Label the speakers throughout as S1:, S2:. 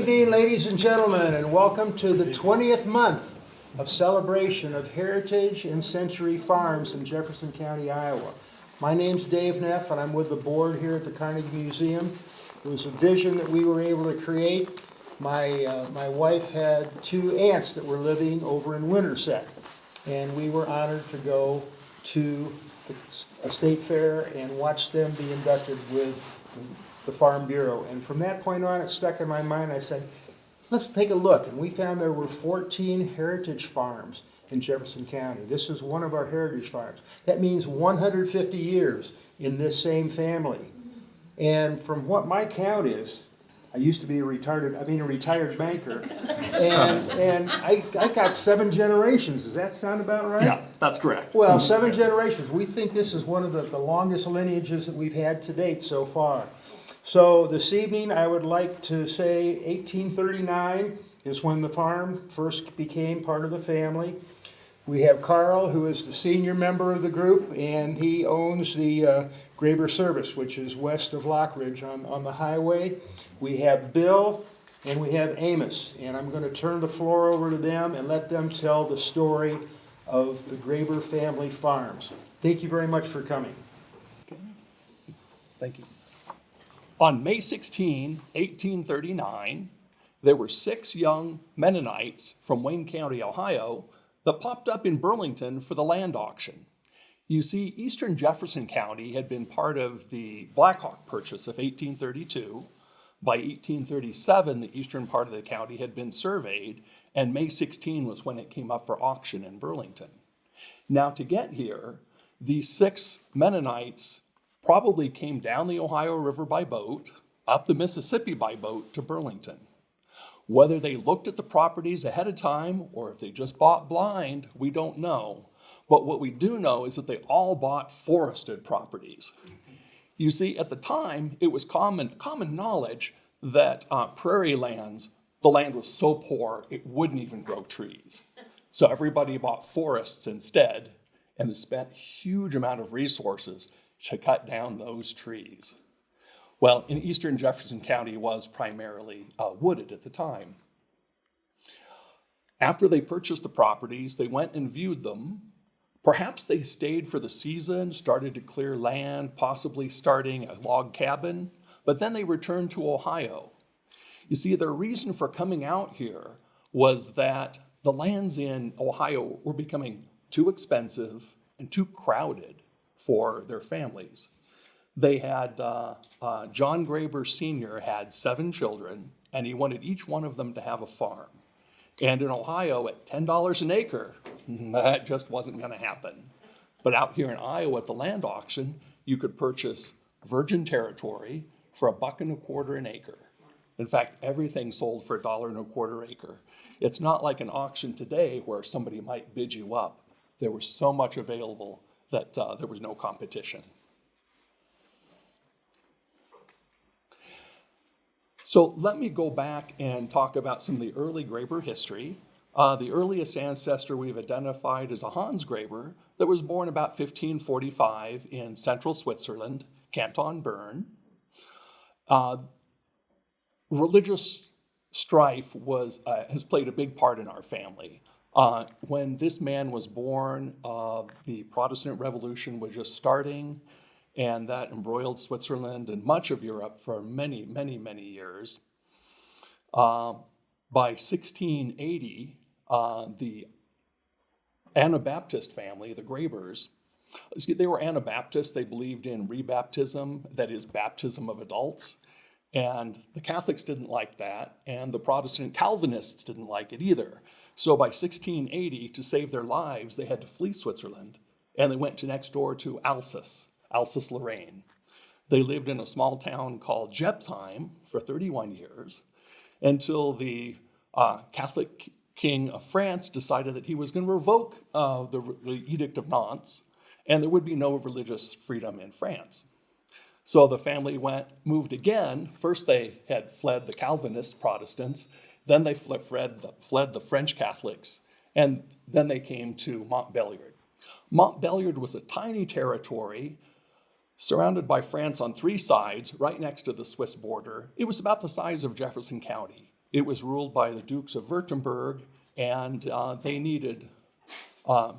S1: evening, ladies and gentlemen, and welcome to the 20th month of celebration of Heritage and Century Farms in Jefferson County, Iowa. My name's Dave Neff, and I'm with the board here at the Carnegie Museum. It was a vision that we were able to create. My wife had two aunts that were living over in Winterset, and we were honored to go to a state fair and watch them be inducted with the Farm Bureau. And from that point on, it stuck in my mind. I said, let's take a look. And we found there were 14 heritage farms in Jefferson County. This is one of our heritage farms. That means 150 years in this same family. And from what my count is, I used to be a retired banker, and I got 7 generations. Does that sound about right?
S2: Yeah, that's correct.
S1: Well, 7 generations. We think this is one of the longest lineages that we've had to date so far. So this evening, I would like to say 1839 is when the farm first became part of the family. We have Carl, who is the senior member of the group, and he owns the Graber Service, which is west of Lockridge on the highway. We have Bill, and we have Amos, and I'm going to turn the floor over to them and let them tell the story of the Graber family farms. Thank you very much for coming.
S2: Thank you. On May 16, 1839, there were 6 young Mennonites from Wayne County, Ohio, that popped up in Burlington for the land auction. You see, eastern Jefferson County had been part of the Blackhawk Purchase of 1832. By 1837, the eastern part of the county had been surveyed, and May 16 was when it came up for auction in Burlington. Now, to get here, these 6 Mennonites probably came down the Ohio River by boat, up the Mississippi by boat to Burlington. Whether they looked at the properties ahead of time or if they just bought blind, we don't know. But what we do know is that they all bought forested properties. You see, at the time, it was common knowledge that prairie lands, the land was so poor, it wouldn't even grow trees. So everybody bought forests instead, and they spent a huge amount of resources to cut down those trees. Well, in eastern Jefferson County was primarily wooded at the time. After they purchased the properties, they went and viewed them. Perhaps they stayed for the season, started to clear land, possibly starting a log cabin, but then they returned to Ohio. You see, their reason for coming out here was that the lands in Ohio were becoming too expensive and too crowded for their families. They had, John Graber Sr. had 7 children, and he wanted each one of them to have a farm. And in Ohio, at $10 an acre, that just wasn't going to happen. But out here in Iowa at the land auction, you could purchase virgin territory for $1.25 an acre. In fact, everything sold for $1.25 an acre. It's not like an auction today where somebody might bid you up. There was so much available that there was no competition. So let me go back and talk about some of the early Graber history. The earliest ancestor we've identified is a Hans Graber that was born about 1545 in central Switzerland, Canton Bern. Religious strife has played a big part in our family. When this man was born, the Protestant Revolution was just starting, and that embroiled Switzerland and much of Europe for many, many, many years. By 1680, the Anabaptist family, the Grabers, they were Anabaptists. They believed in rebaptism, that is, baptism of adults. And the Catholics didn't like that, and the Protestant Calvinists didn't like it either. So by 1680, to save their lives, they had to flee Switzerland, and they went to next door to Alsace-Lorraine. They lived in a small town called Jebsheim for 31 years until the Catholic king of France decided that he was going to revoke the Edict of Nantes, and there would be no religious freedom in France. So the family moved again. First they had fled the Calvinist Protestants, then they fled the French Catholics, and then they came to Montbéliard. Montbéliard was a tiny territory surrounded by France on 3 sides, right next to the Swiss border. It was about the size of Jefferson County. It was ruled by the Dukes of Württemberg, and they needed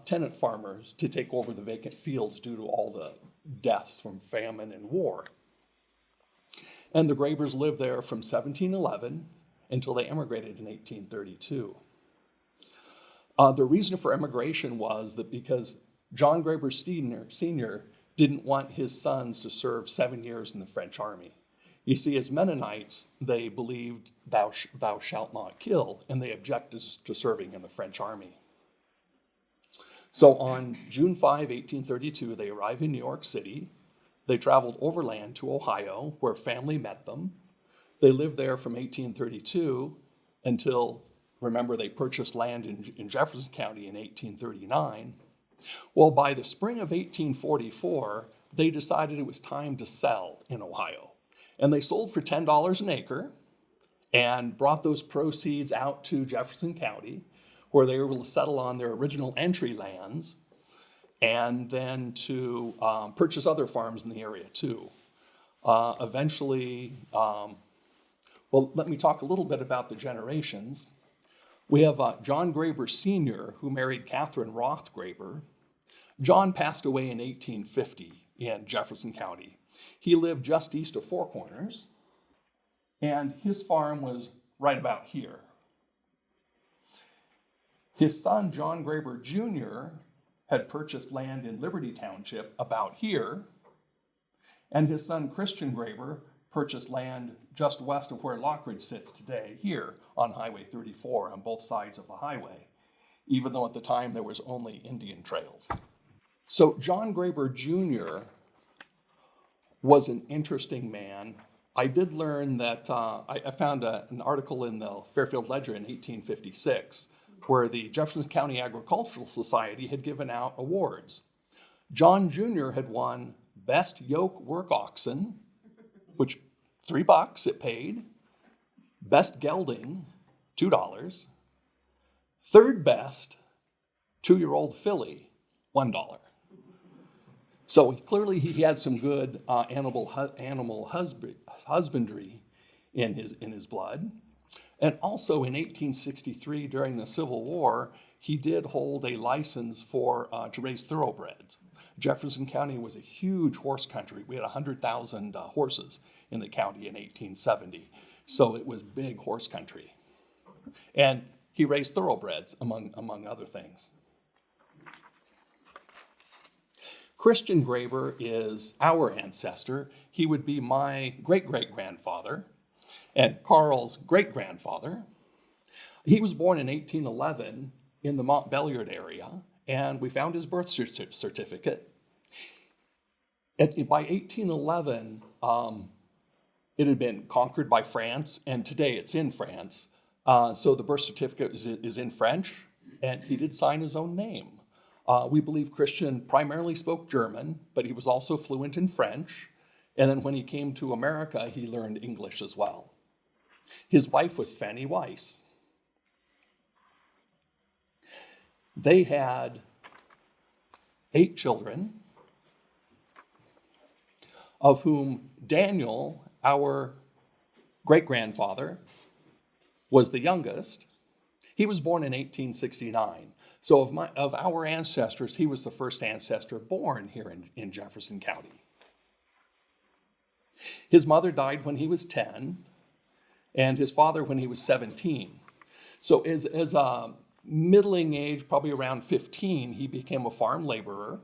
S2: tenant farmers to take over the vacant fields due to all the deaths from famine and war. And the Grabers lived there from 1711 until they emigrated in 1832. The reason for emigration was that because John Graber Sr. didn't want his sons to serve 7 years in the French army. You see, as Mennonites, they believed thou shalt not kill, and they objected to serving in the French army. So on June 5, 1832, they arrived in New York City. They traveled overland to Ohio, where family met them. They lived there from 1832 until, remember, they purchased land in Jefferson County in 1839. Well, by the spring of 1844, they decided it was time to sell in Ohio. And they sold for $10 an acre and brought those proceeds out to Jefferson County, where they were able to settle on their original entry lands and then to purchase other farms in the area too. Eventually, well, let me talk a little bit about the generations. We have John Graber Sr., who married Catherine Roth Graber. John passed away in 1850 in Jefferson County. He lived just east of Four Corners, and his farm was right about here. His son, John Graber Jr., had purchased land in Liberty Township about here, and his son, Christian Graber, purchased land just west of where Lockridge sits today, here on Highway 34 on both sides of the highway, even though at the time there was only Indian trails. So John Graber Jr. was an interesting man. I did learn that I found an article in the Fairfield Ledger in 1856 where the Jefferson County Agricultural Society had given out awards. John Jr. had won Best Yoke Work Oxen, which $3 it paid. Best Gelding, $2. Third best 2-year-old filly, $1. So clearly he had some good animal husbandry in his blood. And also in 1863, during the Civil War, he did hold a license to raise thoroughbreds. Jefferson County was a huge horse country. We had 100,000 horses in the county in 1870. So it was big horse country. And he raised thoroughbreds, among other things. Christian Graber is our ancestor. He would be my great-great-grandfather and Carl's great-grandfather. He was born in 1811 in the Mont Belliard area, and we found his birth certificate. By 1811, it had been conquered by France, and today it's in France. So the birth certificate is in French, and he did sign his own name. We believe Christian primarily spoke German, but he was also fluent in French. And then when he came to America, he learned English as well. His wife was Fanny Weiss. They had 8 children, of whom Daniel, our great-grandfather, was the youngest. He was born in 1869. So of our ancestors, he was the first ancestor born here in Jefferson County. His mother died when he was 10, and his father when he was 17. So as a middling age, probably around 15, he became a farm laborer.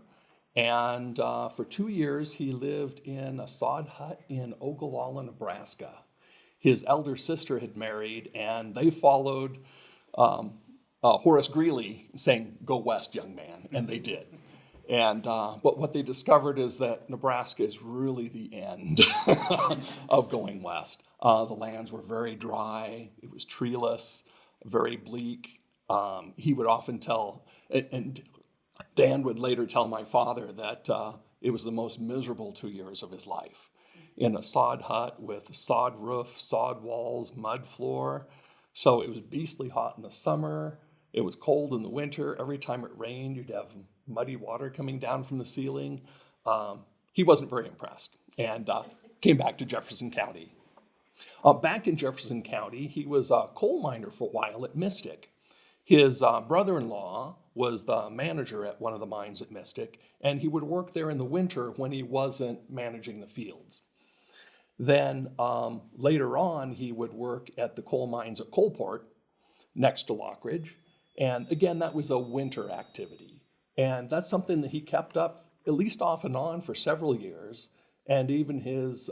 S2: And for 2 years, he lived in a sod hut in Ogallala, Nebraska. His elder sister had married, and they followed Horace Greeley saying, "Go west, young man," and they did. And but what they discovered is that Nebraska is really the end of going west. The lands were very dry. It was treeless, very bleak. He would often tell, and Dan would later tell my father that it was the most miserable 2 years of his life. In a sod hut with sod roof, sod walls, mud floor. So it was beastly hot in the summer. It was cold in the winter. Every time it rained, you'd have muddy water coming down from the ceiling. He wasn't very impressed and came back to Jefferson County. Back in Jefferson County, he was a coal miner for a while at Mystic. His brother-in-law was the manager at one of the mines at Mystic, and he would work there in the winter when he wasn't managing the fields. Then later on, he would work at the coal mines at Coalport, next to Lockridge. And again, that was a winter activity. And that's something that he kept up at least off and on for several years. And even his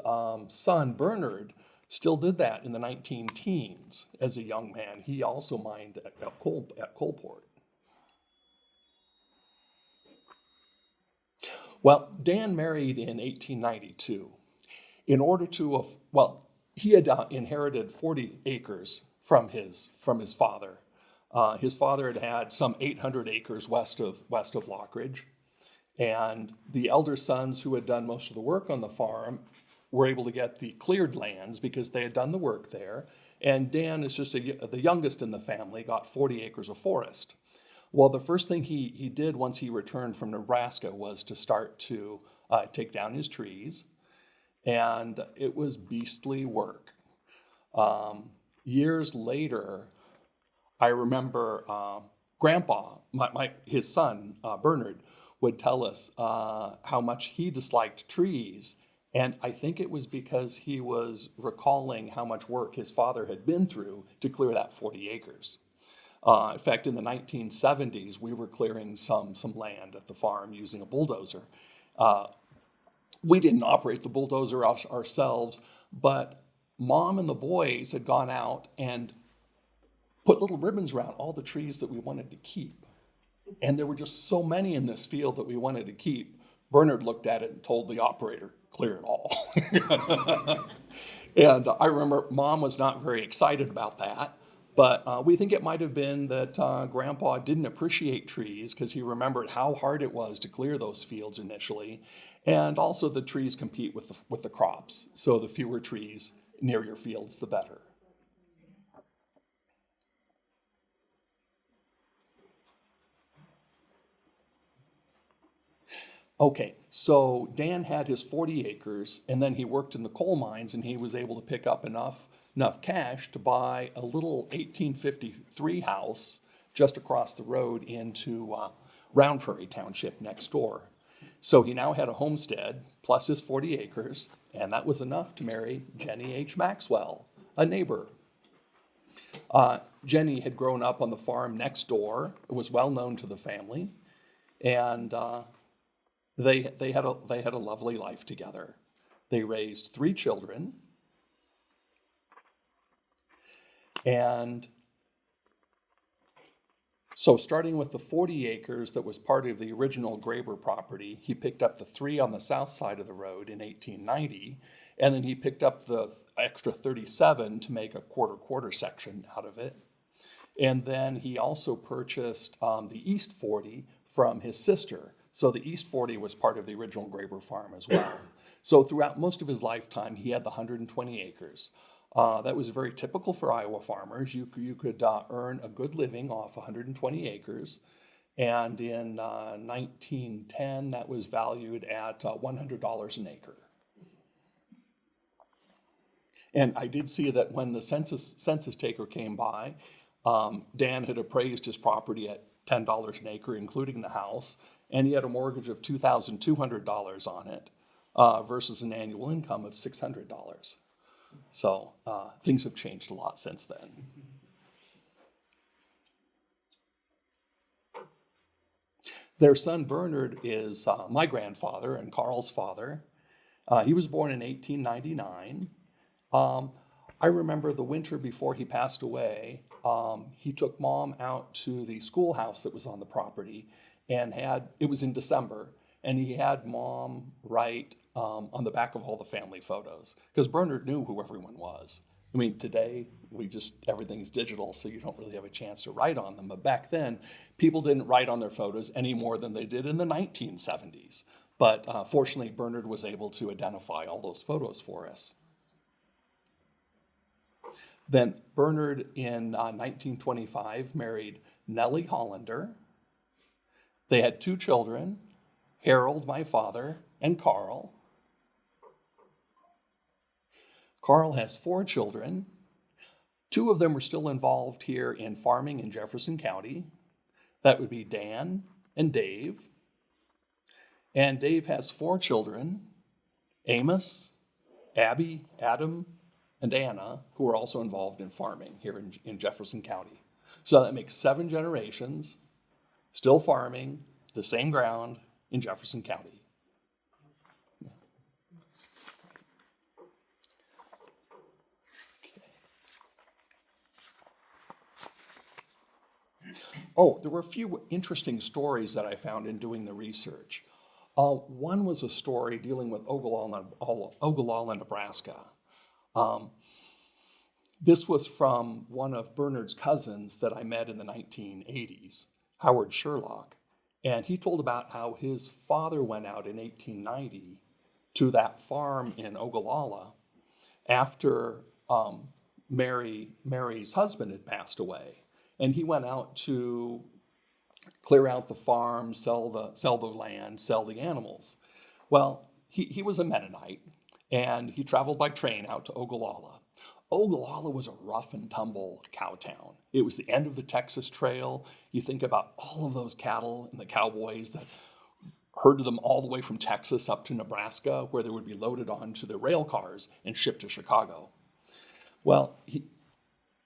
S2: son, Bernard, still did that in the 19 teens as a young man. He also mined at Coalport. Well, Dan married in 1892. In order to, he had inherited 40 acres from his father. His father had had some 800 acres west of Lockridge, and the elder sons who had done most of the work on the farm were able to get the cleared lands because they had done the work there. And Dan is just the youngest in the family, got 40 acres of forest. Well, the first thing he did once he returned from Nebraska was to start to take down his trees, and it was beastly work. Years later, I remember Grandpa, his son, Bernard, would tell us how much he disliked trees. And I think it was because he was recalling how much work his father had been through to clear that 40 acres. In fact, in the 1970s, we were clearing some land at the farm using a bulldozer. We didn't operate the bulldozer ourselves, but Mom and the boys had gone out and put little ribbons around all the trees that we wanted to keep. And there were just so many in this field that we wanted to keep. Bernard looked at it and told the operator, clear it all. And I remember Mom was not very excited about that, but we think it might have been that Grandpa didn't appreciate trees because he remembered how hard it was to clear those fields initially. And also the trees compete with the crops. So the fewer trees near your fields, the better. Okay, so Dan had his 40 acres, and then he worked in the coal mines, and he was able to pick up enough cash to buy a little 1853 house just across the road into Round Prairie Township next door. So he now had a homestead plus his 40 acres, and that was enough to marry Jenny H. Maxwell, a neighbor. Jenny had grown up on the farm next door. It was well known to the family, and they had a lovely life together. They raised 3 children, and so starting with the 40 acres that was part of the original Graber property, he picked up the 3 on the south side of the road in 1890, and then he picked up the extra 37 to make a quarter section out of it. And then he also purchased the east 40 from his sister. So the east 40 was part of the original Graber farm as well. So throughout most of his lifetime, he had the 120 acres. That was very typical for Iowa farmers. You could earn a good living off 120 acres. And in 1910, that was valued at $100 an acre. And I did see that when the census taker came by, Dan had appraised his property at $10 an acre, including the house, and he had a mortgage of $2,200 on it versus an annual income of $600. So things have changed a lot since then. Their son Bernard is my grandfather and Carl's father. He was born in 1899. I remember the winter before he passed away, he took Mom out to the schoolhouse that was on the property, and it was in December, and he had Mom write on the back of all the family photos, because Bernard knew who everyone was. I mean, today, everything's digital, so you don't really have a chance to write on them. But back then, people didn't write on their photos any more than they did in the 1970s. But fortunately, Bernard was able to identify all those photos for us. Then Bernard, in 1925, married Nellie Hollander. They had 2 children, Harold, my father, and Carl. Carl has 4 children. 2 of them are still involved here in farming in Jefferson County. That would be Dan and Dave. And Dave has 4 children, Amos, Abby, Adam, and Anna, who are also involved in farming here in Jefferson County. So that makes 7 generations still farming the same ground in Jefferson County. Oh, there were a few interesting stories that I found in doing the research. One was a story dealing with Ogallala, Nebraska. This was from one of Bernard's cousins that I met in the 1980s, Howard Sherlock. And he told about how his father went out in 1890 to that farm in Ogallala after Mary's husband had passed away. And he went out to clear out the farm, sell the land, sell the animals. Well, he was a Mennonite, and he traveled by train out to Ogallala. Ogallala was a rough and tumble cow town. It was the end of the Texas Trail. You think about all of those cattle and the cowboys that herded them all the way from Texas up to Nebraska, where they would be loaded onto the rail cars and shipped to Chicago. Well,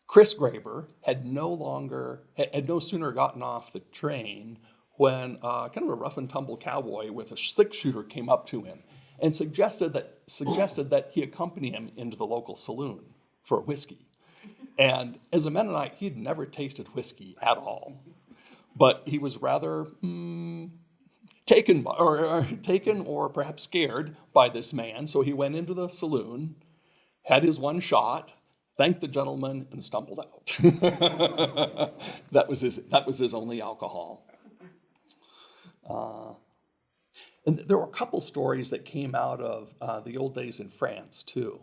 S2: Chris Graber had no sooner gotten off the train when kind of a rough and tumble cowboy with a 6-shooter came up to him and suggested that he accompany him into the local saloon for a whiskey. And as a Mennonite, he'd never tasted whiskey at all, but he was rather taken or perhaps scared by this man. So he went into the saloon, had his one shot, thanked the gentleman, and stumbled out. That was his only alcohol. And there were a couple stories that came out of the old days in France too.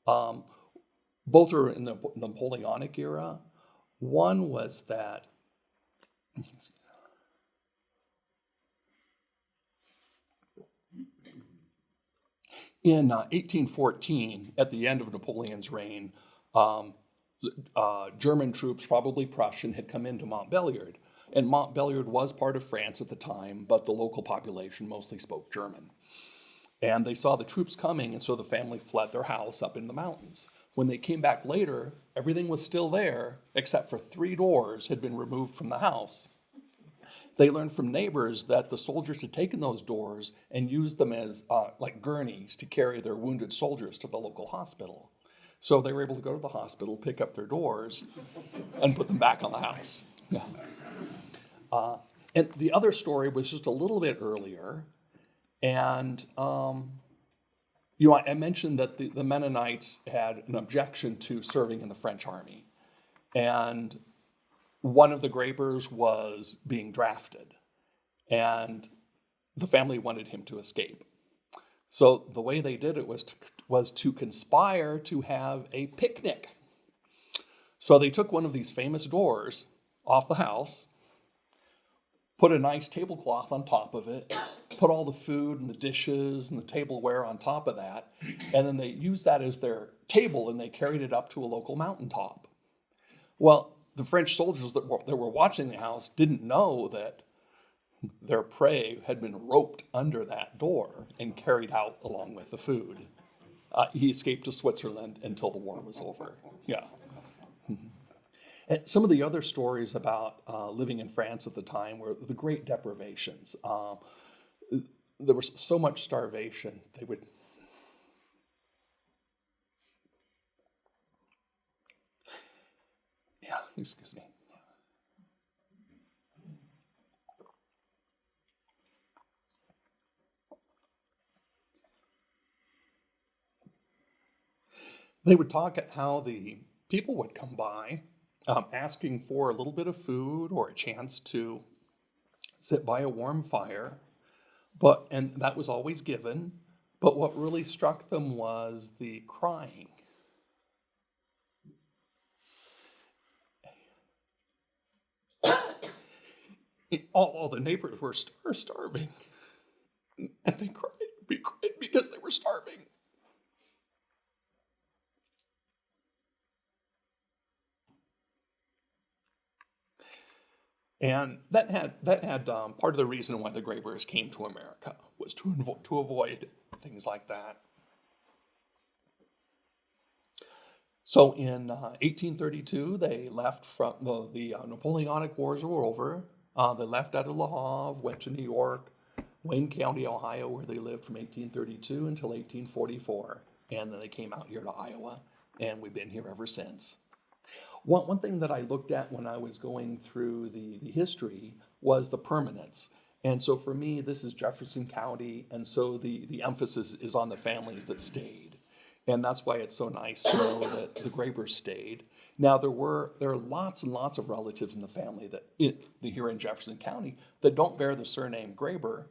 S2: Both are in the Napoleonic era. One was that in 1814, at the end of Napoleon's reign, German troops, probably Prussian, had come into Montbéliard. And Montbéliard was part of France at the time, but the local population mostly spoke German. And they saw the troops coming, and so the family fled their house up in the mountains. When they came back later, everything was still there, except for 3 doors had been removed from the house. They learned from neighbors that the soldiers had taken those doors and used them as like gurneys to carry their wounded soldiers to the local hospital. So they were able to go to the hospital, pick up their doors, and put them back on the house. Yeah. And the other story was just a little bit earlier. And I mentioned that the Mennonites had an objection to serving in the French army. And one of the Grabers was being drafted, and the family wanted him to escape. So the way they did it was to conspire to have a picnic. So they took one of these famous doors off the house, put a nice tablecloth on top of it, put all the food and the dishes and the tableware on top of that, and then they used that as their table, and they carried it up to a local mountaintop. Well, the French soldiers that were watching the house didn't know that their prey had been roped under that door and carried out along with the food. He escaped to Switzerland until the war was over. Yeah. And some of the other stories about living in France at the time were the great deprivations. There was so much starvation, they would... Yeah, excuse me. They would talk at how the people would come by asking for a little bit of food or a chance to sit by a warm fire, and that was always given. But what really struck them was the crying. All the neighbors were starving, and they cried because they were starving. And that had part of the reason why the Graybers came to America was to avoid things like that. So in 1832, they left from the Napoleonic Wars were over. They left out of Le Havre, went to New York, Wayne County, Ohio, where they lived from 1832 until 1844. And then they came out here to Iowa, and we've been here ever since. One thing that I looked at when I was going through the history was the permanence. And so for me, this is Jefferson County, and so the emphasis is on the families that stayed. And that's why it's so nice to know that the Graybers stayed. Now, there are lots and lots of relatives in the family here in Jefferson County that don't bear the surname Graber,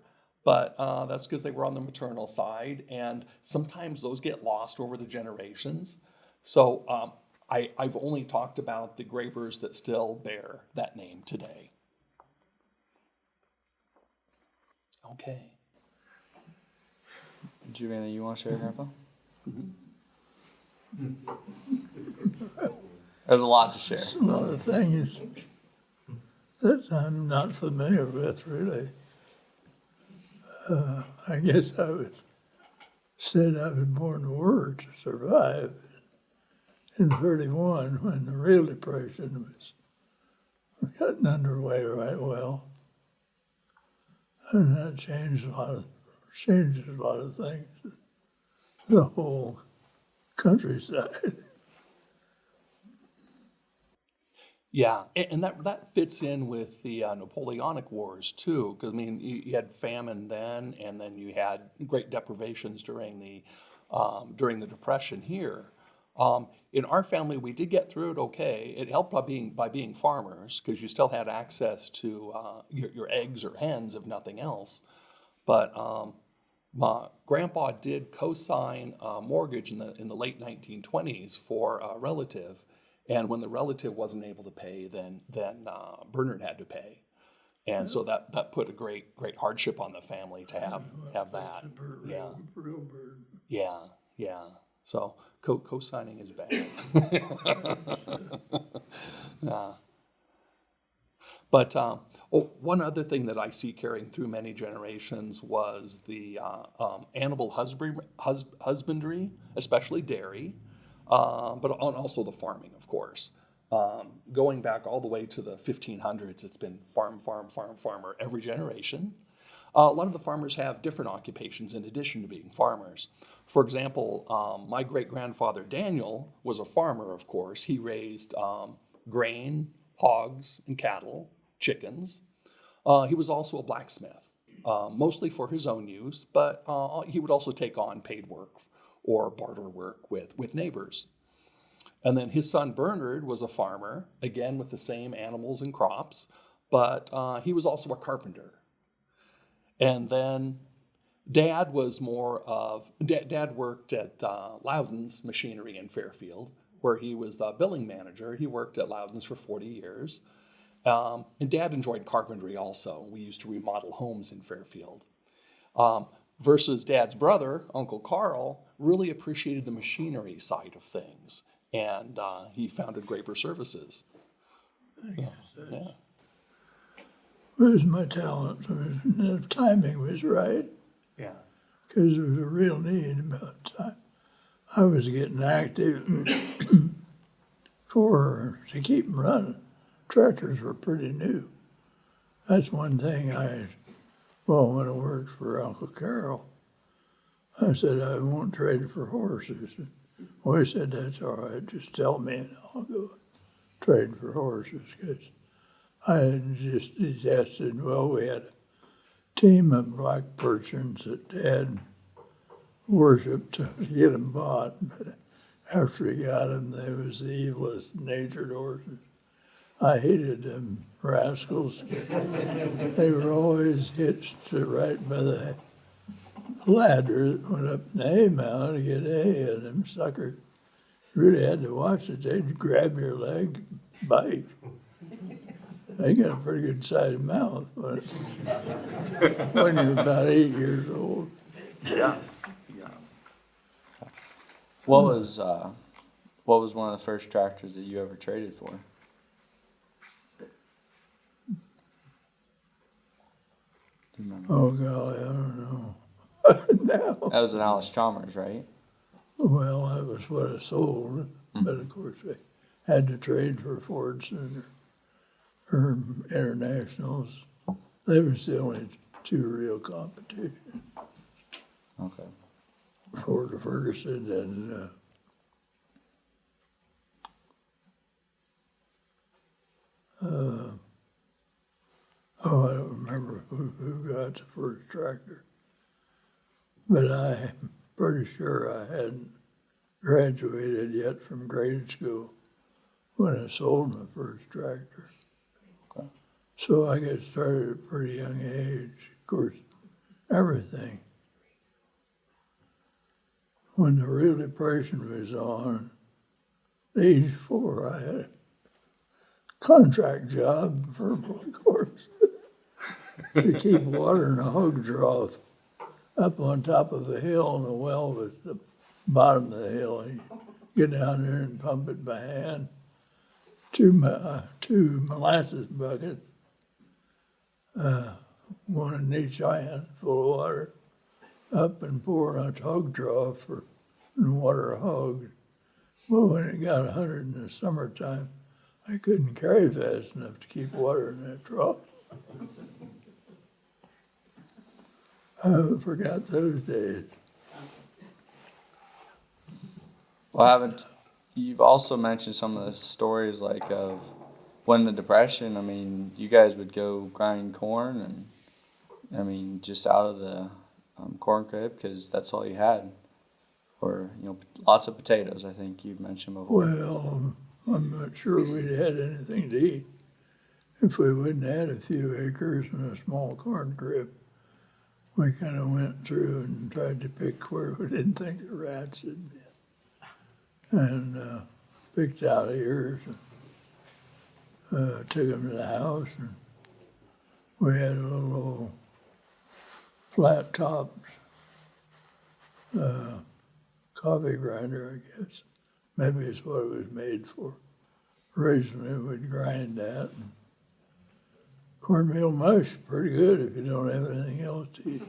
S2: but that's because they were on the maternal side, and sometimes those get lost over the generations. So I've only talked about the Graybers that still bear that name today. Okay.
S3: Do you have anything you want to share, Grandpa? There's a lot to share.
S4: Some of the things that I'm not familiar with, really. I guess said I was born to work to survive in 31 when the real depression was getting underway right well. And that changes a lot of things. The whole countryside.
S2: Yeah, and that fits in with the Napoleonic Wars too, because I mean you had famine then, and then you had great deprivations during the Depression here. In our family, we did get through it okay. It helped by being farmers, because you still had access to your eggs or hens, if nothing else. But my grandpa did co-sign a mortgage in the late 1920s for a relative. And when the relative wasn't able to pay, then Bernard had to pay, and so that put a great hardship on the family to have that. Yeah,
S4: Real burden.
S2: Yeah. So co-signing is bad. Yeah. But one other thing that I see carrying through many generations was the animal husbandry, especially dairy. But also the farming, of course. Going back all the way to the 1500s, it's been farmer every generation. A lot of the farmers have different occupations in addition to being farmers. For example, my great-grandfather Daniel was a farmer, of course. He raised grain, hogs, and cattle, chickens. He was also a blacksmith, mostly for his own use, but he would also take on paid work or barter work with neighbors. And then his son Bernard was a farmer, again with the same animals and crops, but he was also a carpenter. And then Dad worked at Loudon's Machinery in Fairfield, where he was the billing manager. He worked at Loudon's for 40 years. And Dad enjoyed carpentry also. We used to remodel homes in Fairfield. Versus Dad's brother, Uncle Carl, really appreciated the machinery side of things, and he founded Graber Services. Yeah.
S4: Where's my talent? The timing was right,
S2: Yeah.
S4: because there was a real need about time. I was getting active to keep them running. Tractors were pretty new. That's one thing when I worked for Uncle Carol, I said, I won't trade for horses. Well, he said, that's all right, just tell me and I'll go trade for horses. Because I had just detested, we had a team of black Persians that Dad worshipped to get them bought. But after he got them, they was the evilest natured horses. I hated them rascals. They were always hitched right by the ladder that went up in the hay mound to get hay, and them suckers really had to watch it. They'd grab your leg, bite. They got a pretty good sized mouth, but when you're about 8 years old.
S2: Yes.
S3: What was one of the first tractors that you ever traded for?
S4: Oh, golly, I don't know. Now,
S3: That was an Alice Chalmers, right?
S4: well, that was what I sold, but of course I had to trade for Fordson or Internationals. They was the only two real competition.
S3: Okay.
S4: Ford Ferguson and oh, I don't remember who got the first tractor, but I'm pretty sure I hadn't graduated yet from grade school when I sold my first tractor.
S3: Okay.
S4: So I got started at a pretty young age. Of course, everything. When the real depression was on, at age 4, I had a contract job, verbal, of course, to keep watering a hog trough up on top of a hill, and the well was the bottom of the hill. And you get down there and pump it by hand. Two molasses buckets, one in each hand, full of water, up and pouring a hog trough for and water hogs. Well, when it got 100 in the summertime, I couldn't carry fast enough to keep water in that trough. I forgot those days.
S3: Well, you've also mentioned some of the stories like of when the Depression, I mean, you guys would go grind corn and, I mean, just out of the corn crib because that's all you had. Or, lots of potatoes, I think you've mentioned before.
S4: Well, I'm not sure we'd had anything to eat if we wouldn't had a few acres and a small corn crib. We kind of went through and tried to pick where we didn't think the rats had been. And picked out ears and took them to the house. And we had a little old flat top coffee grinder, I guess. Maybe it's what it was made for. Originally, we'd grind that. And cornmeal mush, pretty good if you don't have anything else to eat.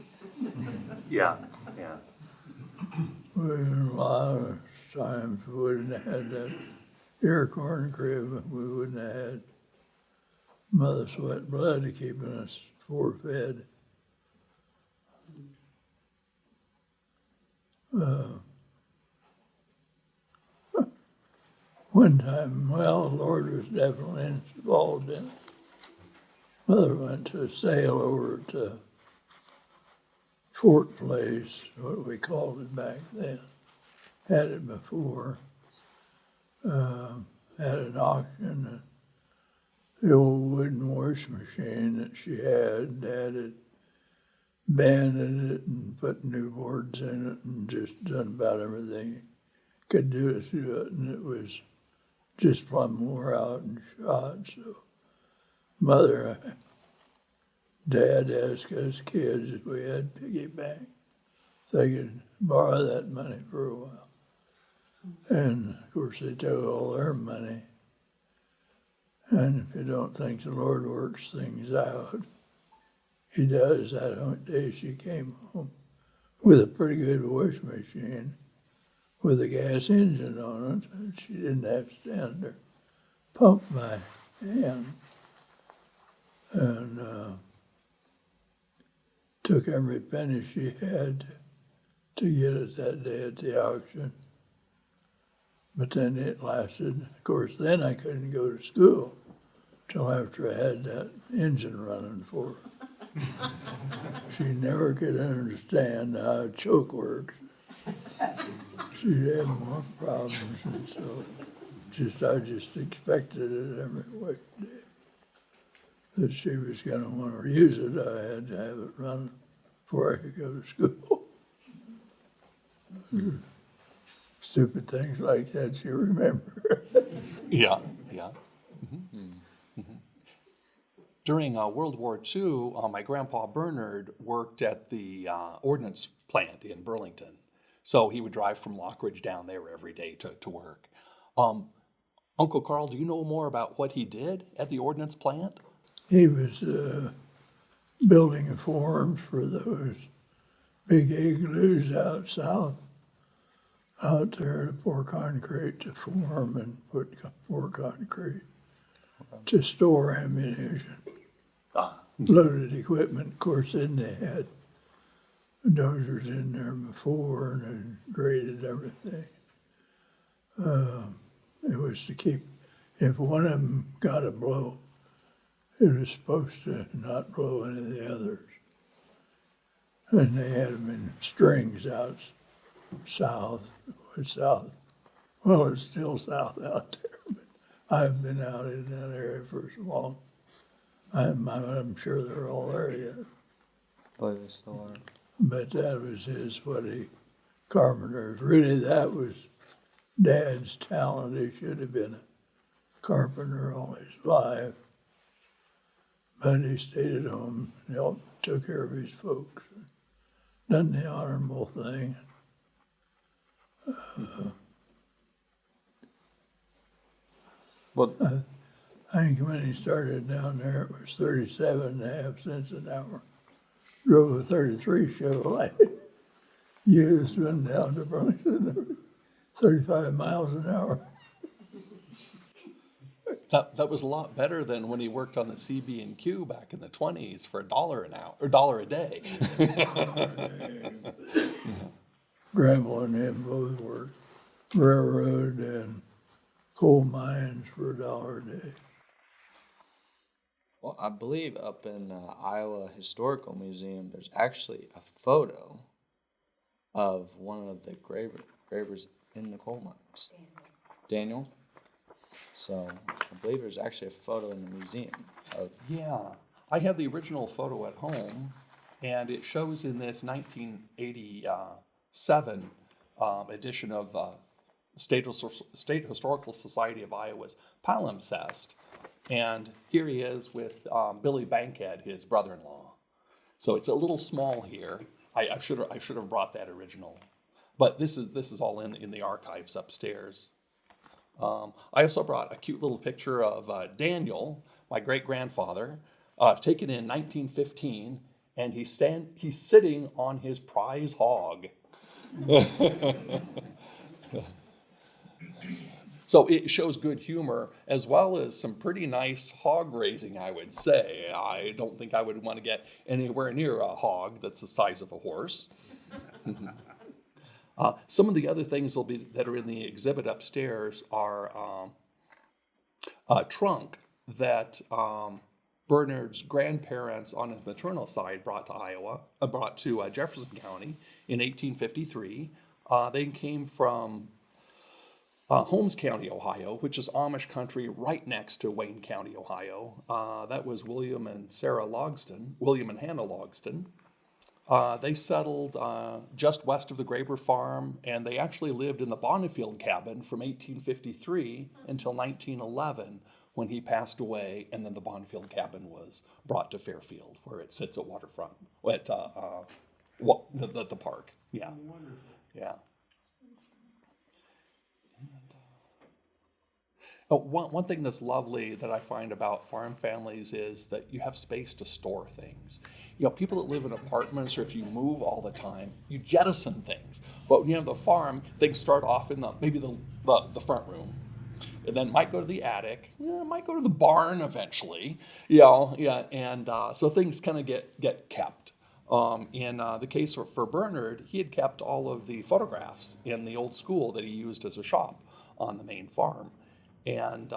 S2: Yeah.
S4: A lot of times we wouldn't have had that ear corn crib. We wouldn't have had mother sweat blood keeping us fed. One time, well, the Lord was definitely involved in it. Mother went to sail over to Fort Place, what we called it back then. Had it before. Had an auction. And the old wooden wash machine that she had, Dad had banded it and put new boards in it and just done about everything he could do to it. And it was just plumb wore out and shot. So Dad asked us kids if we had piggy bank, so they could borrow that money for a while. And of course they took all their money. And if you don't think the Lord works things out, He does. That day she came home with a pretty good wash machine with a gas engine on it. And she didn't have to stand there, pump by hand. And took every penny she had to get it that day at the auction. But then it lasted. Of course, then I couldn't go to school till after I had that engine running for her. She never could understand how a choke works. She'd have more problems, and so I just expected it every weekday that she was going to want to use it. I had to have it running before I could go to school. Stupid things like that you remember.
S2: Yeah. During World War II, my grandpa Bernard worked at the ordnance plant in Burlington. So he would drive from Lockridge down there every day to work. Uncle Carl, do you know more about what he did at the ordnance plant?
S4: He was building forms for those big igloos out south, out there to pour concrete to form and pour concrete to store ammunition. Loaded equipment, of course, then they had dozers in there before and had graded everything. It was to keep, if one of them got a blow, it was supposed to not blow any of the others. And they had them in strings out south. Well, it's still south out there, but I've been out in that area for so long. I'm sure they're all there yet.
S3: I believe they still are.
S4: But that was carpenters. Really, that was Dad's talent. He should have been a carpenter all his life. But he stayed at home and took care of his folks. Done the honorable thing.
S3: Well,
S4: I think when he started down there, it was 37.5 cents an hour. Drove a 33 Chevrolet. Used, went down to Burlington, 35 miles an hour.
S2: That was a lot better than when he worked on the CB&Q back in the 20s for $1 an hour, or $1 a day.
S4: Grandpa and him both worked railroad and coal mines for $1 a day.
S3: well, I believe up in Iowa Historical Museum, there's actually a photo of one of the gravers in the coal mines. Daniel. So I believe there's actually a photo in the museum of.
S2: Yeah, I have the original photo at home, and it shows in this 1987 edition of State Historical Society of Iowa's palimpsest. And here he is with Billy Bankhead, his brother-in-law. So it's a little small here. I should have brought that original, but this is all in the archives upstairs. I also brought a cute little picture of Daniel, my great-grandfather, taken in 1915, and he's sitting on his prize hog. So it shows good humor as well as some pretty nice hog raising, I would say. I don't think I would want to get anywhere near a hog that's the size of a horse. Some of the other things that are in the exhibit upstairs are a trunk that Bernard's grandparents on his maternal side brought to Jefferson County in 1853. They came from Holmes County, Ohio, which is Amish country right next to Wayne County, Ohio. That was William and Hannah Logston. They settled just west of the Graber farm, and they actually lived in the Bonneville cabin from 1853 until 1911 when he passed away, and then the Bonneville cabin was brought to Fairfield, where it sits at waterfront, at the park. Yeah. Wonderful. Yeah. One thing that's lovely that I find about farm families is that you have space to store things. You know, people that live in apartments, or if you move all the time, you jettison things. But when you have the farm, things start off in maybe the front room, and then might go to the attic, might go to the barn eventually, and so things kind of get kept. In the case for Bernard, he had kept all of the photographs in the old school that he used as a shop on the main farm. And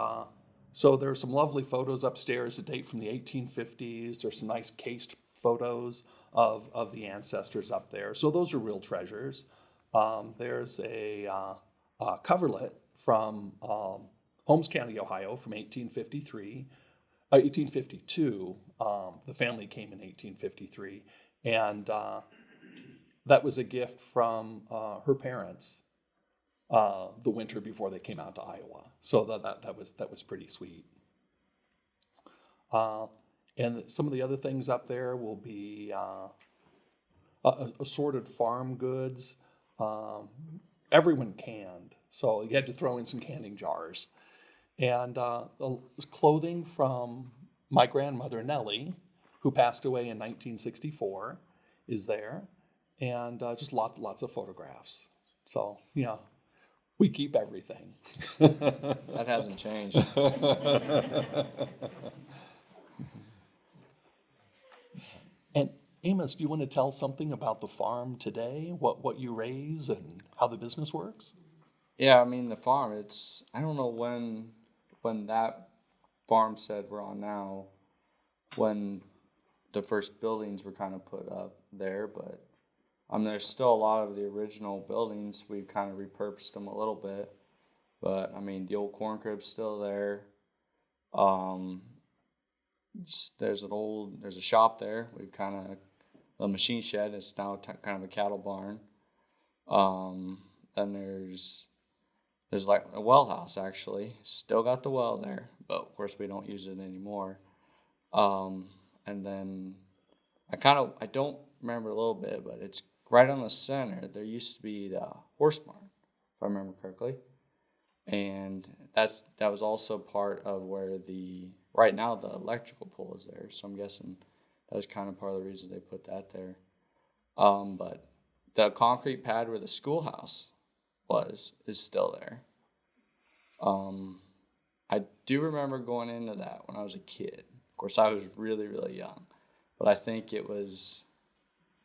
S2: so there are some lovely photos upstairs that date from the 1850s. There's some nice cased photos of the ancestors up there. So those are real treasures. There's a coverlet from Holmes County, Ohio from 1852. The family came in 1853. And that was a gift from her parents the winter before they came out to Iowa. So that was pretty sweet. And some of the other things up there will be assorted farm goods. Everyone canned, so you had to throw in some canning jars. And clothing from my grandmother, Nellie, who passed away in 1964, is there, and just lots of photographs. So, we keep everything.
S3: That hasn't changed.
S2: And Amos, do you want to tell something about the farm today? What you raise and how the business works?
S3: Yeah, I mean the farm. I don't know when that farmstead we're on now, when the first buildings were kind of put up there, but there's still a lot of the original buildings. We've kind of repurposed them a little bit, but I mean the old corn crib's still there. There's a shop there. We've kind of a machine shed. It's now kind of a cattle barn. And there's like a well house actually. Still got the well there, but of course we don't use it anymore. And then I don't remember a little bit, but it's right on the center. There used to be the horse barn, if I remember correctly. And that was also part of where right now the electrical pole is there. So I'm guessing that was kind of part of the reason they put that there. But the concrete pad where the schoolhouse is still there. I do remember going into that when I was a kid. Of course, I was really, really young, but I think it was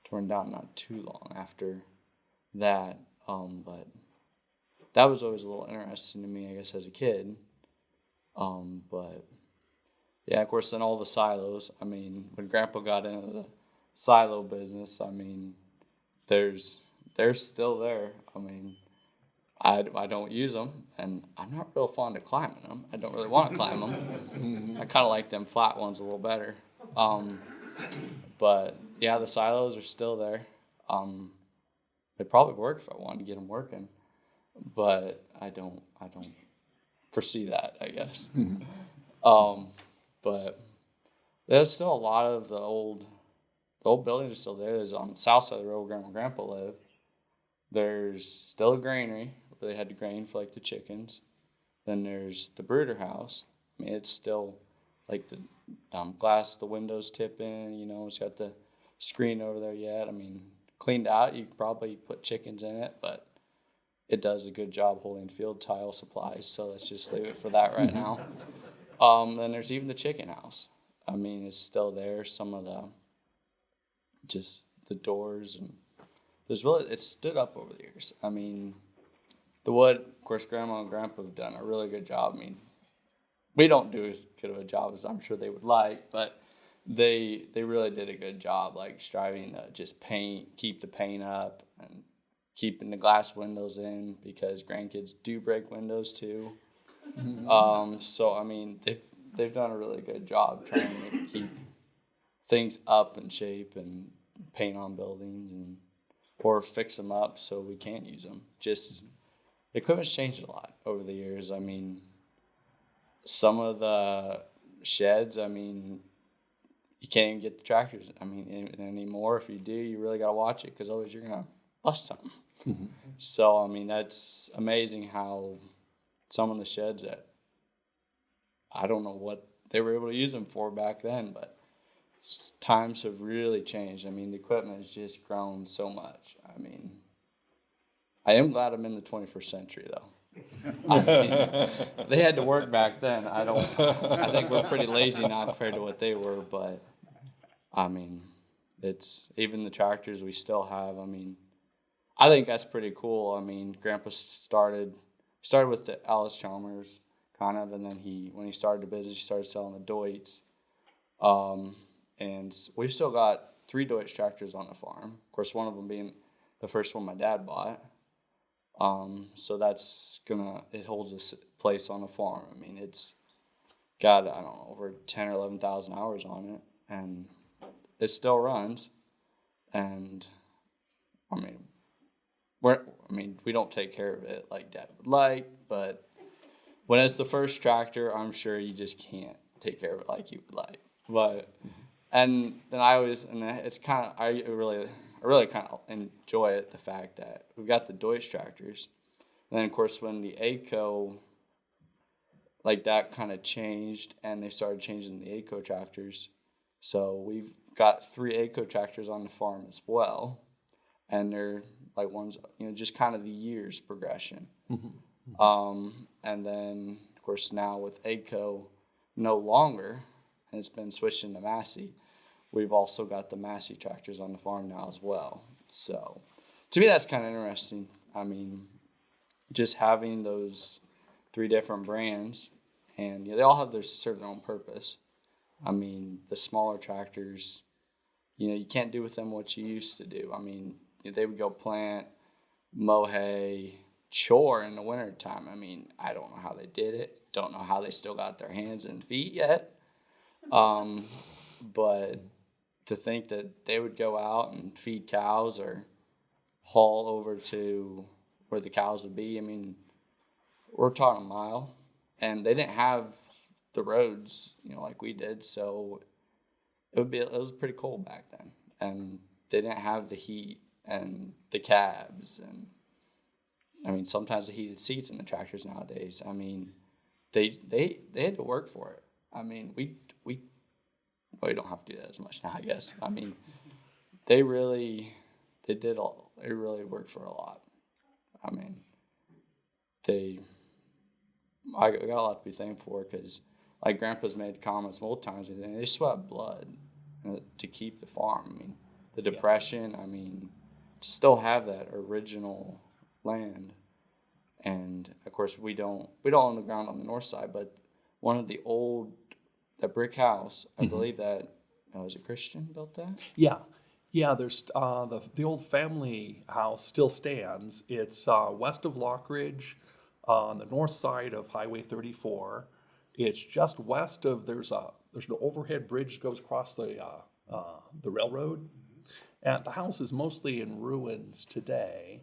S3: torn down not too long after that. But that was always a little interesting to me, I guess, as a kid. But yeah, of course, then all the silos. I mean, when Grandpa got into the silo business, I mean, they're still there. I mean, I don't use them, and I'm not real fond of climbing them. I don't really want to climb them. I kind of like them flat ones a little better. But yeah, the silos are still there. They'd probably work if I wanted to get them working, but I don't foresee that, I guess. But there's still a lot of the old buildings are still there. There's on the south side of the road where Grandpa lived. There's still a granary where they had to grain for like the chickens. Then there's the brooder house. I mean, it's still like the glass, the windows tipping. It's got the screen over there yet. I mean, cleaned out. You could probably put chickens in it, but it does a good job holding field tile supplies. So let's just leave it for that right now. Then there's even the chicken house. I mean, it's still there. Some of the doors, and it's stood up over the years. I mean, the wood, of course, Grandma and Grandpa have done a really good job. I mean, we don't do as good of a job as I'm sure they would like, but they really did a good job, like striving to just keep the paint up and keeping the glass windows in, because grandkids do break windows too. So I mean, they've done a really good job trying to keep things up in shape and paint on buildings or fix them up so we can use them. Just the equipment's changed a lot over the years. I mean, some of the sheds, I mean, you can't even get the tractors. I mean, anymore. If you do, you really got to watch it, because otherwise you're gonna bust something. Mm-hmm. So I mean, that's amazing how some of the sheds that I don't know what they were able to use them for back then, but times have really changed. I mean, the equipment has just grown so much. I mean, I am glad I'm in the 21st century, though. I mean, they had to work back then. I think we're pretty lazy now compared to what they were, but I mean, it's even the tractors we still have. I mean, I think that's pretty cool. I mean, Grandpa started with the Alice Chalmers, kind of, and then when he started the business, he started selling the Deutz. And we've still got 3 Deutz tractors on the farm. Of course, one of them being the first one my dad bought. So it holds its place on the farm. I mean, it's got, I don't know, over 10 or 11,000 hours on it, and it still runs. And I mean, we don't take care of it like Dad would like, but when it's the first tractor, I'm sure you just can't take care of it like you would like. But and then it's kind of, I really kind of enjoy it, the fact that we've got the Deutz tractors. And then of course when the ACO, like that kind of changed, and they started changing the ACO tractors, So we've got 3 ACO tractors on the farm as well, and they're like ones, just kind of the years progression. And then of course now with ACO no longer, and it's been switched into Massey, we've also got the Massey tractors on the farm now as well. So to me, that's kind of interesting. I mean, just having those 3 different brands, and they all serve their own purpose. I mean, the smaller tractors, you can't do with them what you used to do. I mean, they would go plant, mow hay, chore in the wintertime. I mean, I don't know how they did it. Don't know how they still got their hands and feet yet. But to think that they would go out and feed cows or haul over to where the cows would be, I mean, we're talking a mile, and they didn't have the roads, like we did, so it was pretty cold back then, and they didn't have the heat and the cabs, and I mean, sometimes the heated seats in the tractors nowadays. I mean, they had to work for it. I mean, we don't have to do that as much now, I guess. I mean, they really worked for a lot. I mean, I got a lot to be thankful for, because like Grandpa's made comments multiple times, and they sweat blood to keep the farm. I mean, the Depression, I mean, to still have that original land. And of course we don't own the ground on the north side, but one of that brick house, I believe that, was it Christian built that?
S2: Yeah, there's the old family house still stands. It's west of Lockridge, on the north side of Highway 34. It's just west of, there's an overhead bridge that goes across the railroad, and the house is mostly in ruins today.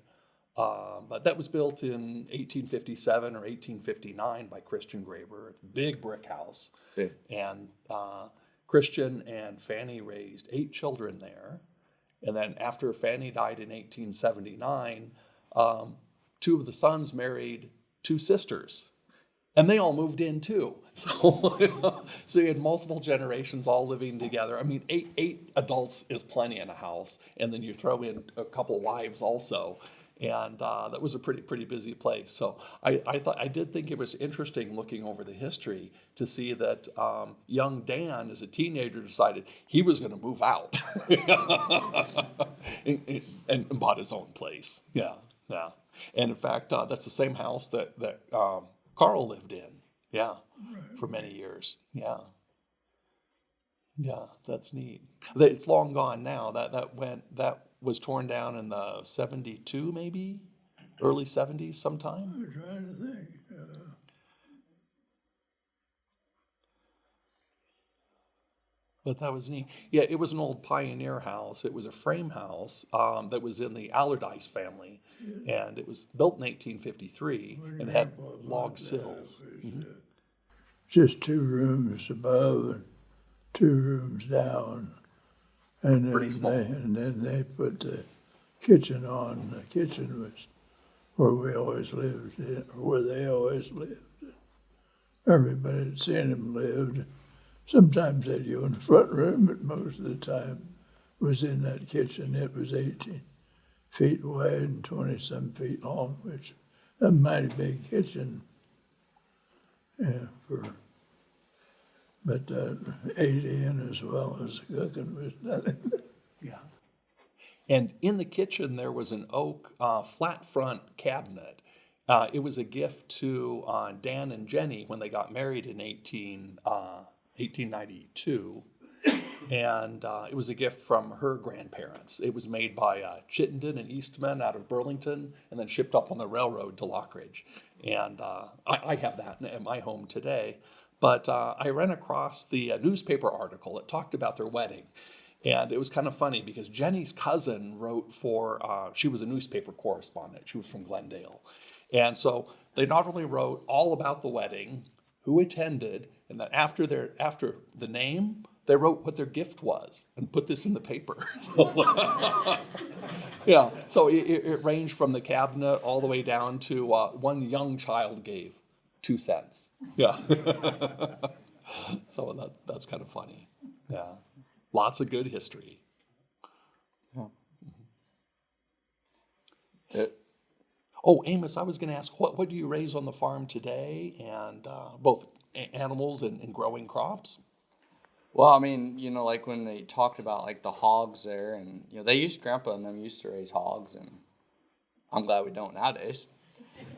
S2: But that was built in 1857 or 1859 by Christian Graber. It's a big brick house.
S3: Big.
S2: And Christian and Fanny raised 8 children there. And then after Fanny died in 1879, 2 of the sons married 2 sisters. And they all moved in too. So you had multiple generations all living together. I mean, eight adults is plenty in a house. And then you throw in a couple wives also. And that was a pretty busy place. So I did think it was interesting looking over the history to see that young Dan, as a teenager, decided he was going to move out and bought his own place. Yeah. And in fact, that's the same house that Carl lived in. Yeah, for many years. Yeah, that's neat. It's long gone now. That was torn down in the 72, maybe early 70s sometime.
S4: I'm trying to think.
S2: But that was neat. Yeah, it was an old pioneer house. It was a frame house that was in the Allardyce family, and it was built in 1853 and had log sills.
S4: Just 2 rooms above and 2 rooms down. And
S2: Pretty small.
S4: Then they put the kitchen on. The kitchen was where we always lived, or where they always lived. Everybody had seen them lived. Sometimes they'd go in the front room, but most of the time was in that kitchen. It was 18 feet wide and 20-some feet long, which is a mighty big kitchen. But 8 in as well as cooking was done.
S2: Yeah. And in the kitchen, there was an oak flat front cabinet. It was a gift to Dan and Jenny when they got married in 1892. And it was a gift from her grandparents. It was made by Chittenden and Eastman out of Burlington and then shipped up on the railroad to Lockridge. And I have that in my home today. But I ran across the newspaper article that talked about their wedding. And it was kind of funny because Jenny's cousin wrote for, she was a newspaper correspondent. She was from Glendale. And so they not only wrote all about the wedding, who attended, and then after the name, they wrote what their gift was and put this in the paper. Yeah, so it ranged from the cabinet all the way down to one young child gave 2 cents. Yeah. So that's kind of funny. Yeah. Lots of good history. Oh, Amos, I was going to ask, what do you raise on the farm today, and both animals and growing crops?
S3: Well, I mean, like when they talked about like the hogs there, and Grandpa and them used to raise hogs, and I'm glad we don't nowadays.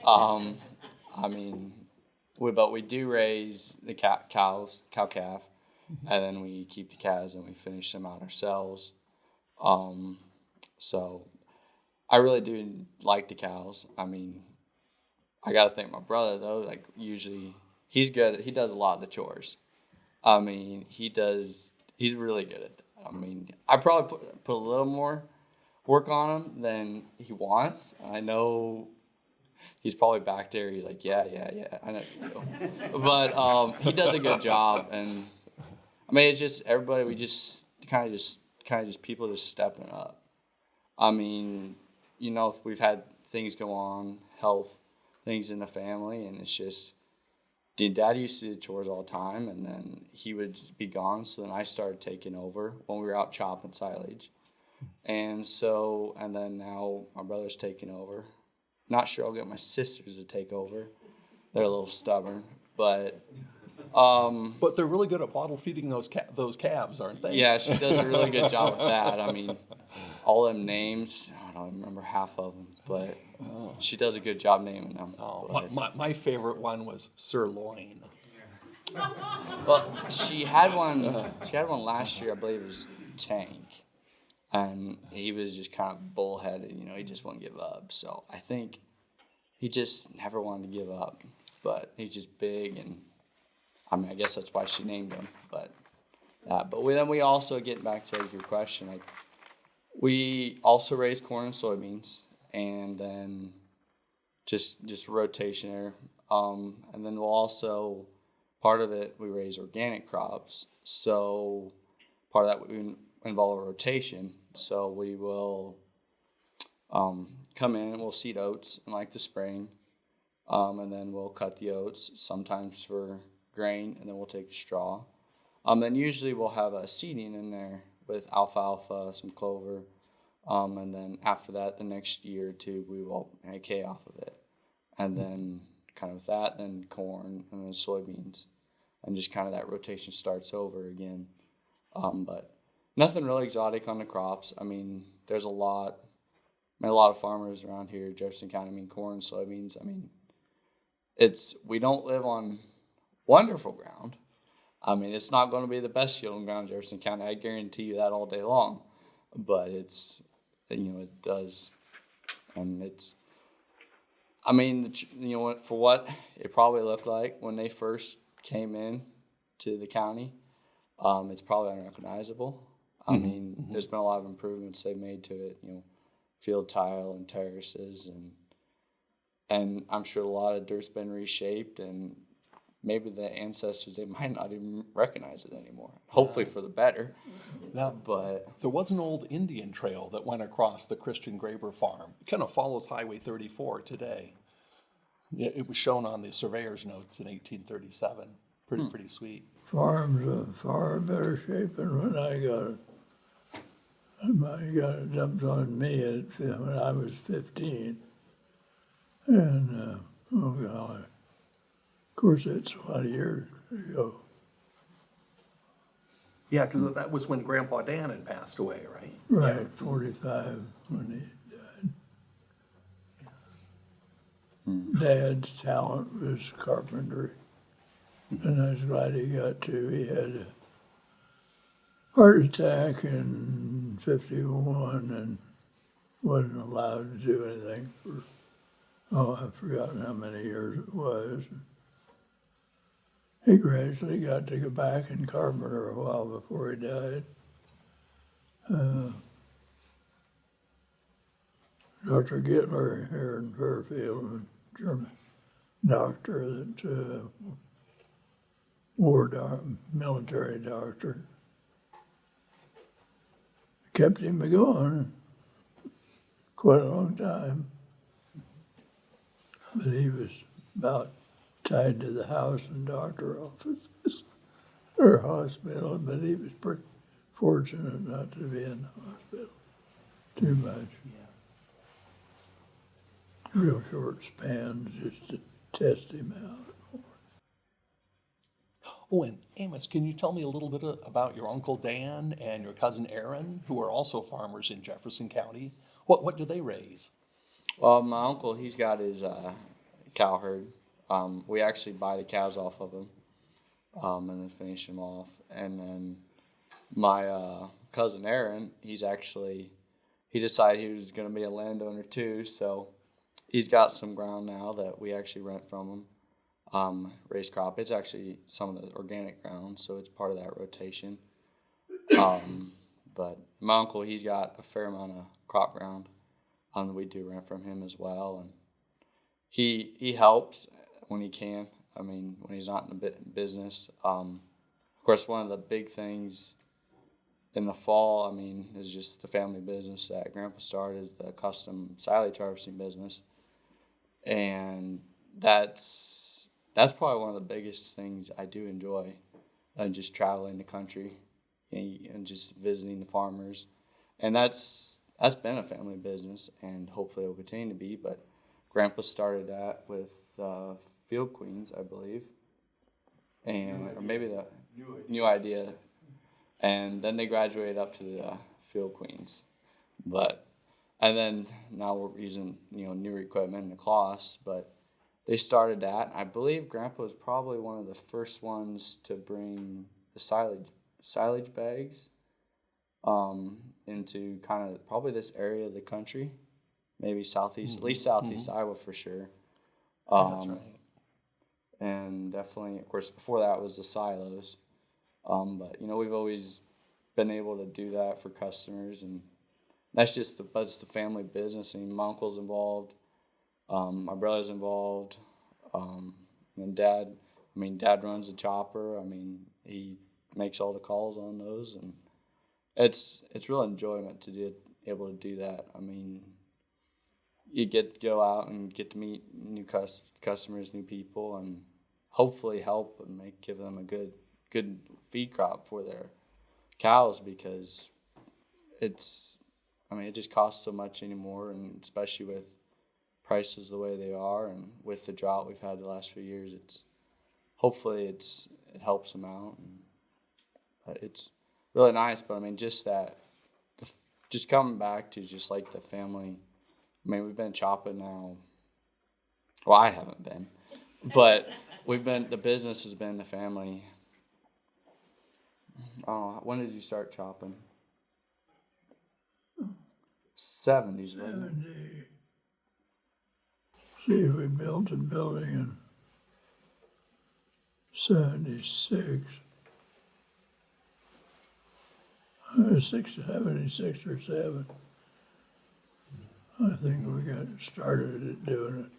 S3: I mean, but we do raise the cow calf, and then we keep the calves and we finish them out ourselves. So I really do like the cows. I mean, I got to thank my brother though. Like usually he's good. He does a lot of the chores. I mean, he's really good at that. I mean, I probably put a little more work on him than he wants. I know he's probably back there. He's like, yeah, I know you do. But he does a good job. And I mean, it's just everybody, we just kind of just people just stepping up. I mean, if we've had things go on, health things in the family, and it's just, Dad used to do chores all the time, and then he would be gone. So then I started taking over when we were out chopping silage. And then now my brother's taking over. Not sure I'll get my sisters to take over. They're a little stubborn, but
S2: they're really good at bottle feeding those calves, aren't they?
S3: Yeah, she does a really good job with that. I mean, all them names, I don't remember half of them, but she does a good job naming them.
S2: My favorite one was sirloin.
S3: Well, she had one last year, I believe it was Tank. And he was just kind of bullheaded, he just wouldn't give up. So I think he just never wanted to give up. But he's just big, and I mean, I guess that's why she named him. But then we also, getting back to your question, like we also raise corn and soybeans, and then just rotation there. And then we'll also, part of it, we raise organic crops. So part of that we involve a rotation. So we will come in and we'll seed oats in like the spring, and then we'll cut the oats sometimes for grain, and then we'll take the straw. Then usually we'll have a seeding in there with alfalfa, some clover, and then after that, the next year or two, we will make hay off of it, and then kind of that, then corn, and then soybeans, and just kind of that rotation starts over again. But nothing really exotic on the crops. I mean, there's a lot of farmers around here, Jefferson County. I mean, corn, soybeans. I mean, we don't live on wonderful ground. I mean, it's not going to be the best yielding ground in Jefferson County. I guarantee you that all day long. But it does. And I mean, for what it probably looked like when they first came in to the county, it's probably unrecognizable. I mean, there's been a lot of improvements they've made to it, field tile and terraces, and I'm sure a lot of dirt's been reshaped, and maybe the ancestors, they might not even recognize it anymore. Hopefully for the better.
S2: Now,
S3: but
S2: there was an old Indian trail that went across the Christian Graber farm. It kind of follows Highway 34 today. It was shown on the surveyor's notes in 1837. Pretty sweet.
S4: Farm's in far better shape than when I got it. I got it dumped on me when I was 15. And, oh God, of course, that's a lot of years ago.
S2: Yeah, because that was when Grandpa Dan had passed away, right?
S4: Right, 45 when he died. Dad's talent was carpentry, and I was glad he got to. He had a heart attack in 51 and wasn't allowed to do anything for, I've forgotten how many years it was. He gradually got to go back and carpenter a while before he died. Dr. Gittler here in Fairfield, a German doctor that military doctor, kept him going quite a long time. But he was about tied to the house and doctor offices or hospital, but he was fortunate not to be in the hospital too much. Real short spans just to test him out.
S2: Oh, and Amos, can you tell me a little bit about your Uncle Dan and your cousin Aaron, who are also farmers in Jefferson County? What do they raise?
S3: Well, my uncle, he's got his cow herd. We actually buy the cows off of him and then finish them off. And then my cousin Aaron, he decided he was going to be a landowner too. So he's got some ground now that we actually rent from him. Raise crop. It's actually some of the organic ground, so it's part of that rotation. But my uncle, he's got a fair amount of crop ground. We do rent from him as well, and he helps when he can. I mean, when he's not in the business. Of course, one of the big things in the fall, I mean, is just the family business that Grandpa started, is the custom silage harvesting business, and that's probably one of the biggest things I do enjoy, just traveling the country and just visiting the farmers. And that's been a family business, and hopefully it will continue to be. But Grandpa started that with Field Queens, I believe, or maybe the New Idea. And then they graduated up to the Field Queens. And then now we're using newer equipment and the cloths, but they started that. I believe Grandpa was probably one of the first ones to bring the silage bags into kind of probably this area of the country, maybe southeast, at least southeast Iowa for sure.
S2: That's right.
S3: And definitely, of course, before that was the silos. But we've always been able to do that for customers, and that's just the family business. I mean, my uncle's involved. My brother's involved, and Dad runs the chopper. I mean, he makes all the calls on those, and it's real enjoyment to be able to do that. I mean, you get to go out and get to meet new customers, new people, and hopefully help and give them a good feed crop for their cows, because it just costs so much anymore, and especially with prices the way they are, and with the drought we've had the last few years, hopefully it helps them out, and it's really nice. But I mean, just coming back to just like the family. I mean, we've been chopping now. Well, I haven't been, but the business has been the family. I don't know, when did you start chopping? 70s, wasn't it?
S4: 70. See, we built a building in 76. 76 or 7. I think we got started at doing it.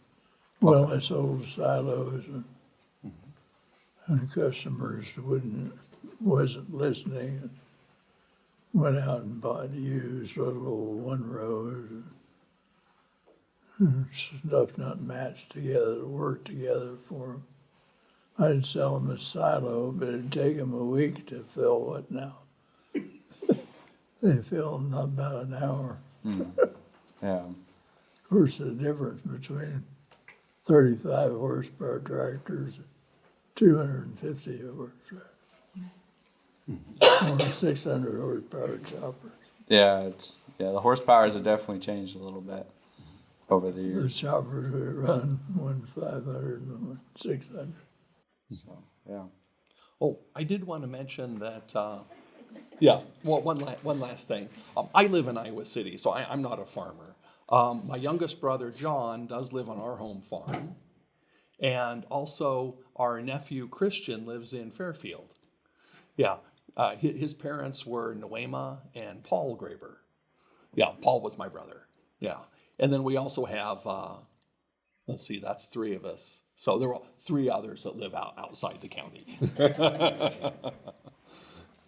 S4: Well, I sold silos, and customers wasn't listening, and went out and bought used little old one rows and stuff not matched together to work together for them. I'd sell them a silo, but it'd take them a week to fill what now? They fill them in about an hour.
S3: Yeah.
S4: Of course, the difference between 35 horsepower tractors and 250 horsepower. Or 600 horsepower choppers.
S3: Yeah, the horsepowers have definitely changed a little bit over the
S4: The
S3: years.
S4: choppers we run, one 500 and one 600.
S3: So, yeah.
S2: Oh, I did want to mention that, one last thing. I live in Iowa City, so I'm not a farmer. My youngest brother, John, does live on our home farm. And also our nephew, Christian, lives in Fairfield. Yeah, his parents were Noema and Paul Graber. Yeah, Paul was my brother. Yeah. And then we also have, that's 3 of us. So there are 3 others that live outside the county.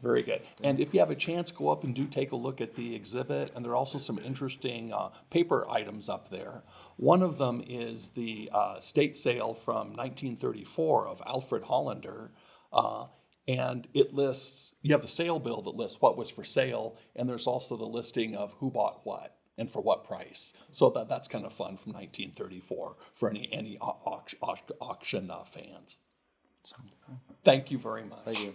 S2: Very good. And if you have a chance, go up and take a look at the exhibit. And there are also some interesting paper items up there. One of them is the state sale from 1934 of Alfred Hollander. And it lists, you have the sale bill that lists what was for sale, and there's also the listing of who bought what and for what price. So that's kind of fun from 1934 for any auction fans. So, thank you very much.
S3: Thank you.